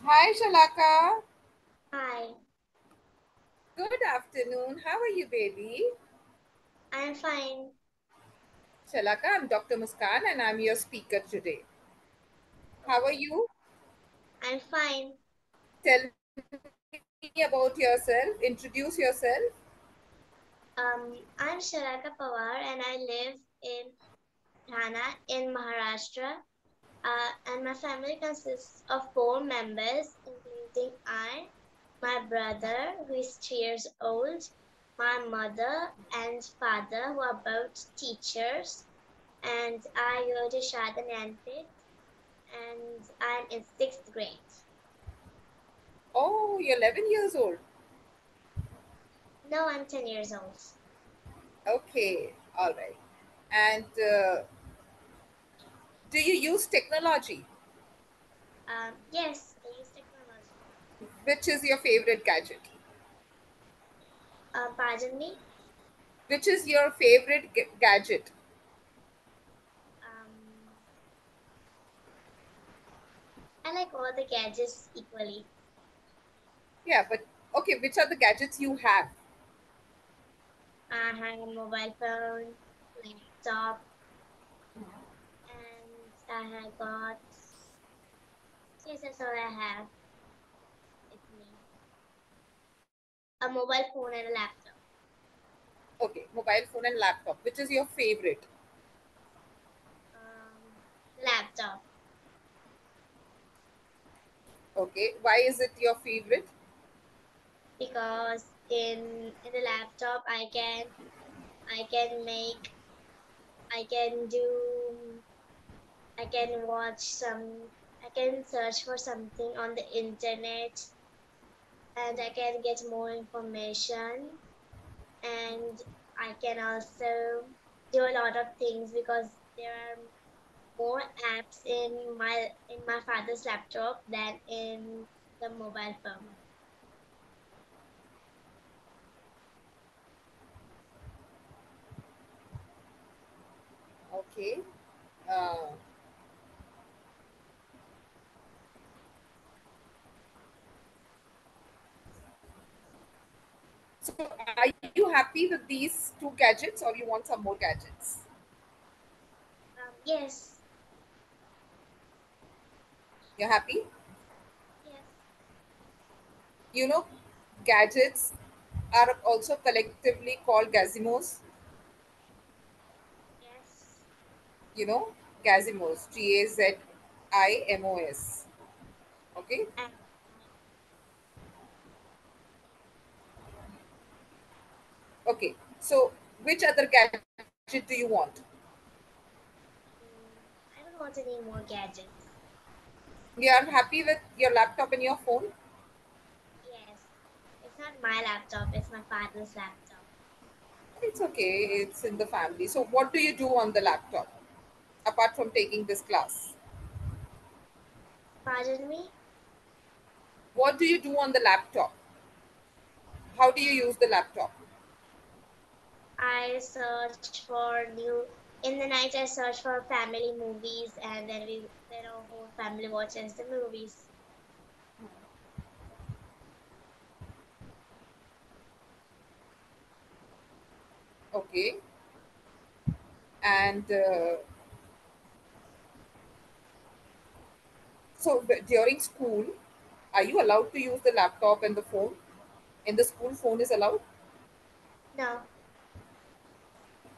Hi, Shalaka. Hi, Good afternoon. How are you, baby? I'm fine. Shalaka, I'm Dr. Muskan and I'm your speaker today. How are Okay, you? I'm fine. Tell me about yourself. Introduce yourself. I'm Sharaka Pawar and I live in Thana in Maharashtra. And my family consists of four members, including I, my brother, who is 3 years old, my mother and father, who are both teachers, and I go to Shadananpit, and I'm in sixth grade. Oh, you're 11 years old. No, I'm 10 years old. Okay, all right. And do you use technology? Yes, I use technology. Which is your favorite gadget? Pardon me. Which is your favorite gadget? Um, I like all the gadgets equally. Yeah, but okay, which are the gadgets you have? I have a mobile phone, laptop, and I have got. Yes, that's all I have. It's me. A mobile phone and a laptop. Okay, mobile phone and laptop. Which is your favorite? Laptop Okay, why is it your favorite? because in the laptop I can make I can do I can watch some I can search for something on the internet and I can get more information and I can also do a lot of things because there are more apps in my father's laptop than in the mobile phone. Okay. Uh, so, are you happy with these two gadgets or you want some more gadgets? Yes, You're happy? yes, You know, gadgets are also collectively called gazimos. yes. You know, gazimos, Gazimos. Okay. And Okay. So, which other gadget do you want? I don't want any more gadgets. You are happy with your laptop and your phone? Yes, it's not my laptop, it's my father's laptop. It's okay. It's in the family. So, what do you do on the laptop apart from taking this class? Pardon me? What do you do on the laptop? How do you use the laptop? I search for new in the night I search for family movies and then our whole family watches the movies. Okay. And so, during school, are you allowed to use the laptop and the phone? In the school, phone is allowed? No,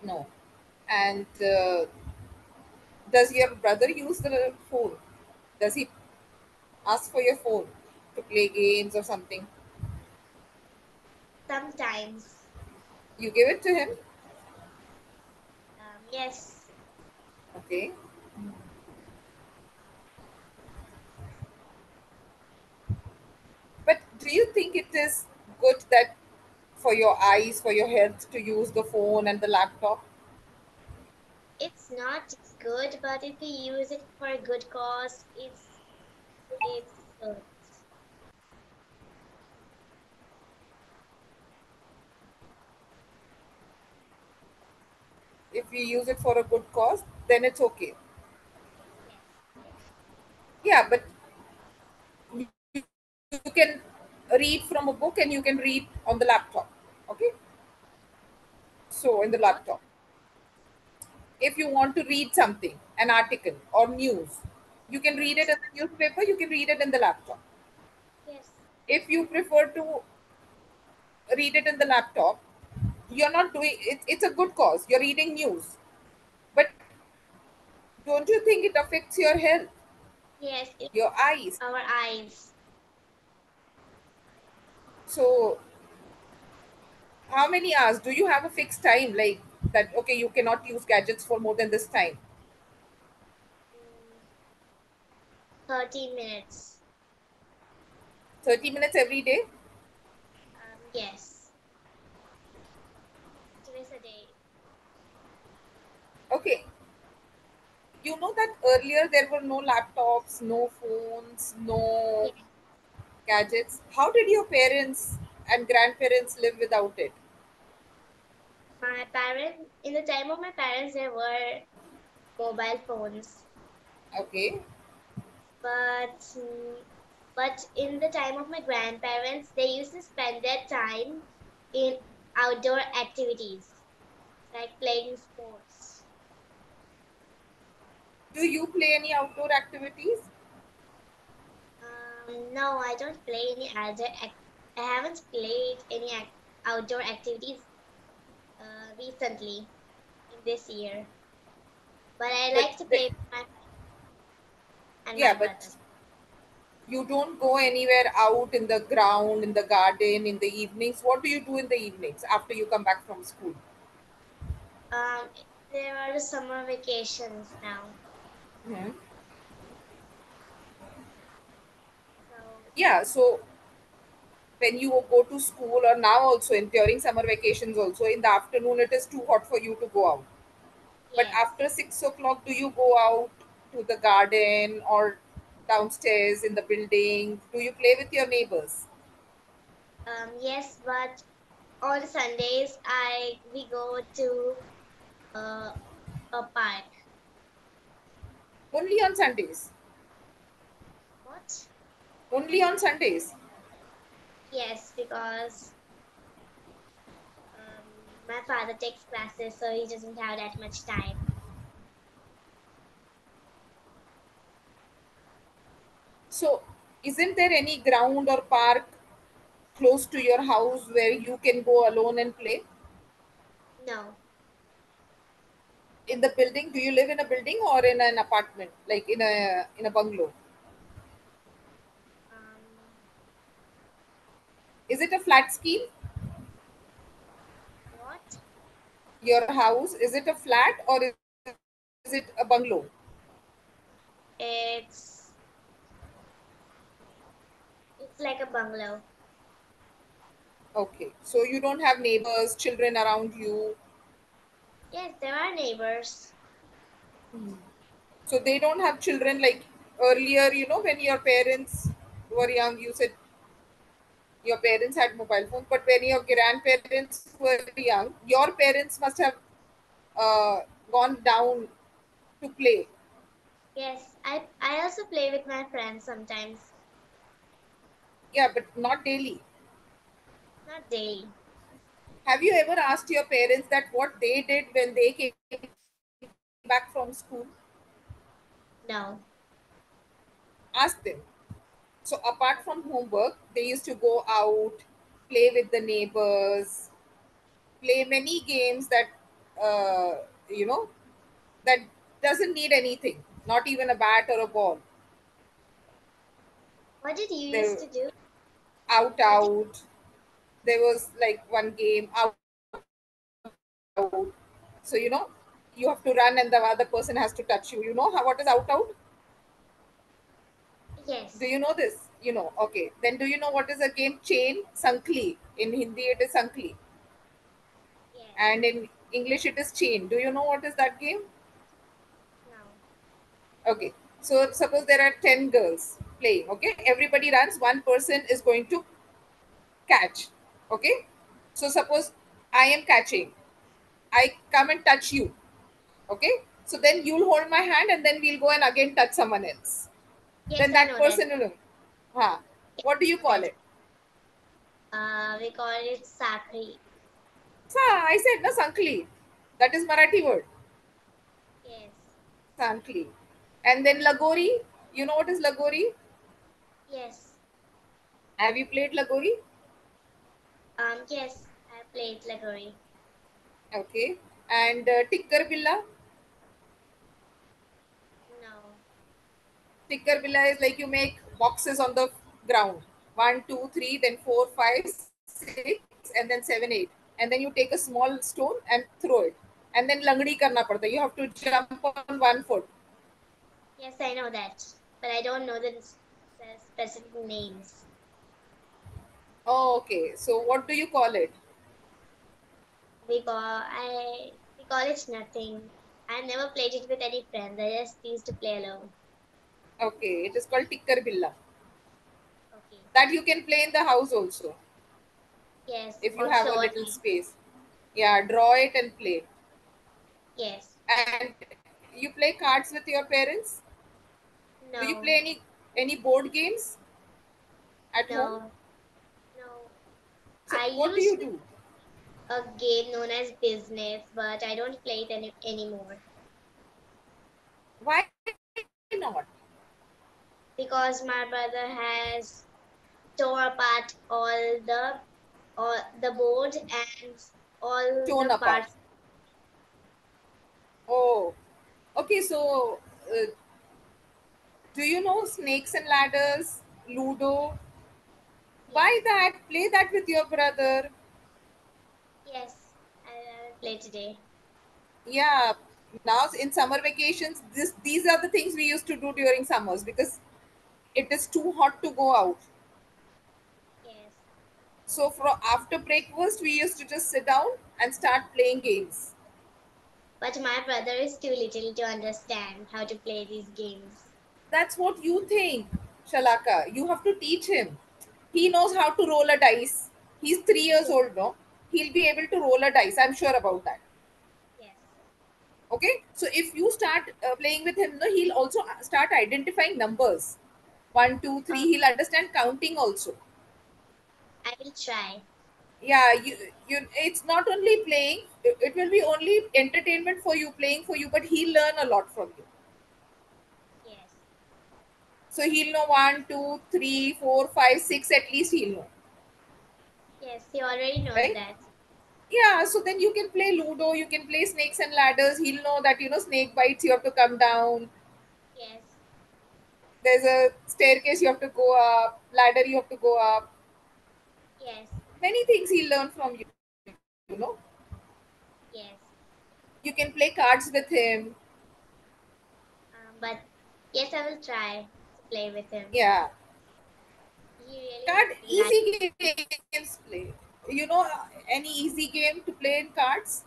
No. And does your brother use the phone? Does he ask for your phone to play games or something? sometimes. You give it to him? Yes, Okay. But do you think it is good that for your eyes, for your health, to use the phone and the laptop? it's not good, but if you use it for a good cause, it's good. If you use it for a good cause, then it's okay. Yes. Yeah, but You can read from a book and you can read on the laptop. Okay, so in the What? laptop, if you want to read something, an article or news, you can read it Yes. in the newspaper, you can read it in the laptop. Yes. If you prefer to read it in the laptop, you're not doing it, it's a good cause, you're reading news, but don't you think it affects your health, Yes. your eyes? Our eyes. So how many hours do you have a fixed time, like that, okay, you cannot use gadgets for more than this time? Mm, 30 minutes. 30 minutes every day? Yes. Twice a day. Okay, you know that earlier there were no laptops, no phones, no Yes. gadgets. How did your parents and grandparents live without it? My parents, in the time of my parents, there were mobile phones, Okay. but but in the time of my grandparents, they used to spend their time in outdoor activities like playing sports. Do you play any outdoor activities? No, I don't play any I haven't played any outdoor activities recently in this year, but I But like to play with my friends and yeah, my but brothers. you don't go anywhere out in the ground, in the garden, in the evenings. What do you do in the evenings after you come back from school? Um, there are the summer vacations now, Hmm. so Yeah, so when you go to school, or now also in during summer vacations also, in the afternoon it is too hot for you to go out. But yes, after 6 o'clock, do you go out to the garden or downstairs in the building? Do you play with your neighbors? yes, but on Sundays I we go to uh, a park. Only on Sundays. What? Only on Sundays. Yes, because um, my father takes classes, so he doesn't have that much time. So, isn't there any ground or park close to your house where you can go alone and play? No, In the building, do you live in a building or in an apartment, like in a bungalow? um, Is it a flat scheme? what? Your house, is it a flat or is it a bungalow? It's it's like a bungalow. Okay, so you don't have neighbors, children around you. Yes, there are neighbors. So they don't have children, like earlier, when your parents were young, you said your parents had mobile phones, but when your grandparents were young, your parents must have uh, gone down to play. Yes, I also play with my friends sometimes. Yeah, but not daily. Not daily. Have you ever asked your parents that what they did when they came back from school? No. Ask them. So apart from homework, they used to go out, play with the neighbors, play many games that you know that doesn't need anything, not even a bat or a ball. What did you used They to do? out What did out. There was like one game out out. So you have to run and the other person has to touch you. You know how what is out out? Do Yes. you know this? Okay. Then do you know what is a game? Chain sankli. In Hindi it is sankli, Yes. and in English it is chain. Do you know what is that game? No. Okay. So suppose there are 10 girls playing. Okay. Everybody runs. One person is going to catch. Okay. So suppose I am catching. I come and touch you. Okay. So then you'll hold my hand and then we'll go and again touch someone else. Yes, Then I that know that. person will. Huh. What do you call That it? we call it sakri. Sa, I said na sankli. That is Marathi word. Yes. Sankli. And then Lagori. You know what is Lagori? Yes. Have you played Lagori? Yes, I played Lagori. Okay. And Tikkar Billa. No. Tikkar Billa is like you make boxes on the ground. One, two, three, then four, five, six, and then seven, eight. And then you take a small stone and throw it. And then langdi karna padta. You have to jump on one foot. Yes, I know that, but I don't know the specific names. Oh, okay. So what do you call it? We call it nothing. I never played it with any friends. I just used to play alone. Okay, it is called Tikkar Billa. Okay. That you can play in the house also Yes, if you or have a throw little again. space. Yeah, draw it and play. Yes. And you play cards with your parents? Do you No. play any board games at home? No. No. So I what do used you to do? a game known as Business, but I don't play it anymore Why not? because my brother has tore apart all the board and all Torn the apart. parts. Oh, okay. So do you know snakes and ladders, Ludo? Yes. Why that? Play that with your brother. Yes. I will play today. Yeah. Now in summer vacations, these are the things we used to do during summers because it is too hot to go out. Yes. So for after breakfast, we used to just sit down and start playing games. But my brother is too little to understand how to play these games. That's what you think, Shalaka. You have to teach him. He knows how to roll a dice. He's 3 years Yes. old now. He'll be able to roll a dice. I'm sure about that. Yes. Okay. So if you start playing with him, no, he'll also start identifying numbers. One, two, three. Uh, He'll understand counting also. I will try. Yeah, you. It's not only playing. It will be only entertainment for you, playing for you, but he'll learn a lot from you. Yes. So he'll know one, two, three, four, five, six. At least he'll know, Yes. He already knows right? that. Yeah. So then you can play Ludo. You can play snakes and ladders. He'll know that snake bites. You have to come down. Yes. There's a staircase. You have to go up. Ladder. You have to go up. Yes. Many things he'll learn from you. You know. Yes. You can play cards with him. But yes, I will try to play with him. Yeah. He really Card likes. easy games play. You know any easy game to play in cards?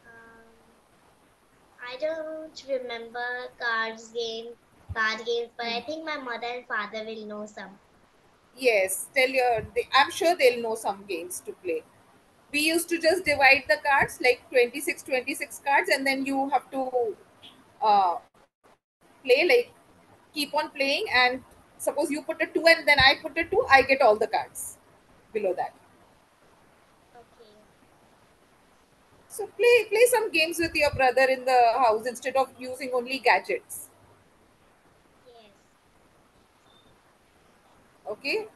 Um, I don't remember card games, but I think my mother and father will know some. Yes, I'm sure they'll know some games to play. We used to just divide the cards like 26, 26 cards, and then you have to uh, play like keep on playing. And suppose you put a two and then I put a two, I get all the cards below that. Okay. So play some games with your brother in the house instead of using only gadgets. Yes. Okay. Yes.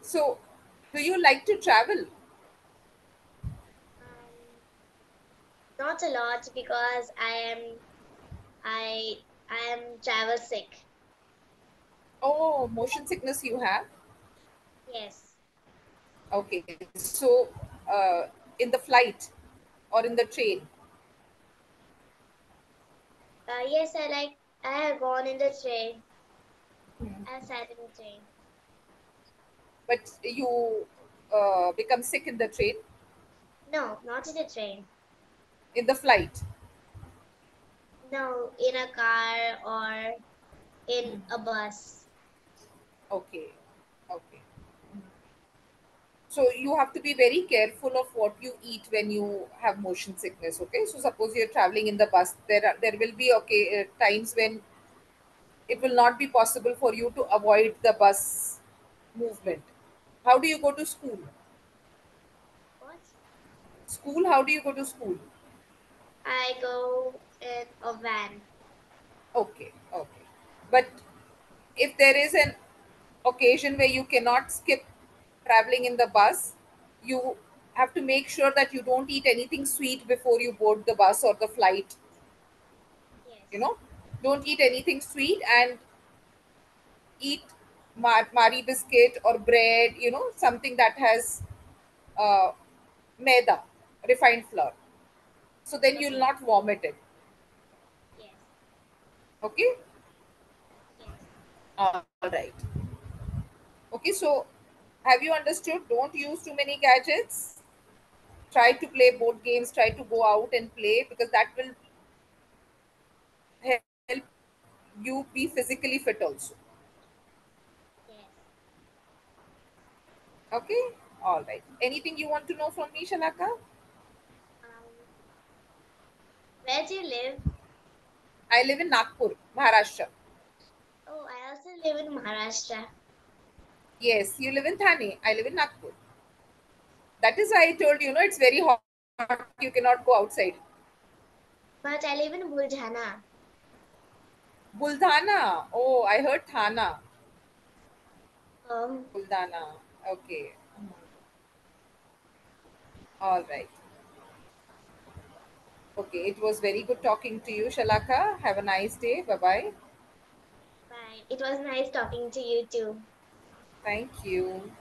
So do you like to travel? Um, Not a lot because I I am travel sick. Oh, motion sickness you have. Yes. Okay. So in the flight or in the train. Yes, I have gone in the train. I sat in the train. But you become sick in the train, No, not in the train. in the flight. No, in a car or in a bus. Okay, okay. So you have to be very careful of what you eat when you have motion sickness. Okay, so suppose you're traveling in the bus, there will be times when it will not be possible for you to avoid the bus movement. How do you go to school? What? School, how do you go to school? I go in a van. Okay, okay. But if there is an occasion where you cannot skip traveling in the bus, you have to make sure that you don't eat anything sweet before you board the bus or the flight. You Yes. know, don't eat anything sweet, and eat mari biscuit or bread, something that has uh, maida, refined flour. So then you'll Okay. not vomit it. Yes. Okay, Yes. all right. Okay, so have you understood? Don't use too many gadgets. Try to play board games, try to go out and play, because that will help you be physically fit also. Yes. Okay, all right. Anything you want to know from me, Shalaka? Um, where do you live? I live in Nagpur, Maharashtra. Oh, I also live in Maharashtra. Yes, you live in Thane. I live in Nagpur. That is why I told you, it's very hot. You cannot go outside. But I live in Buldhana. Buldhana. Oh, I heard Thana. Um, Buldhana. Okay. All right. Okay. It was very good talking to you, Shalaka. Have a nice day. Bye bye. bye. It was nice talking to you too. Thank you.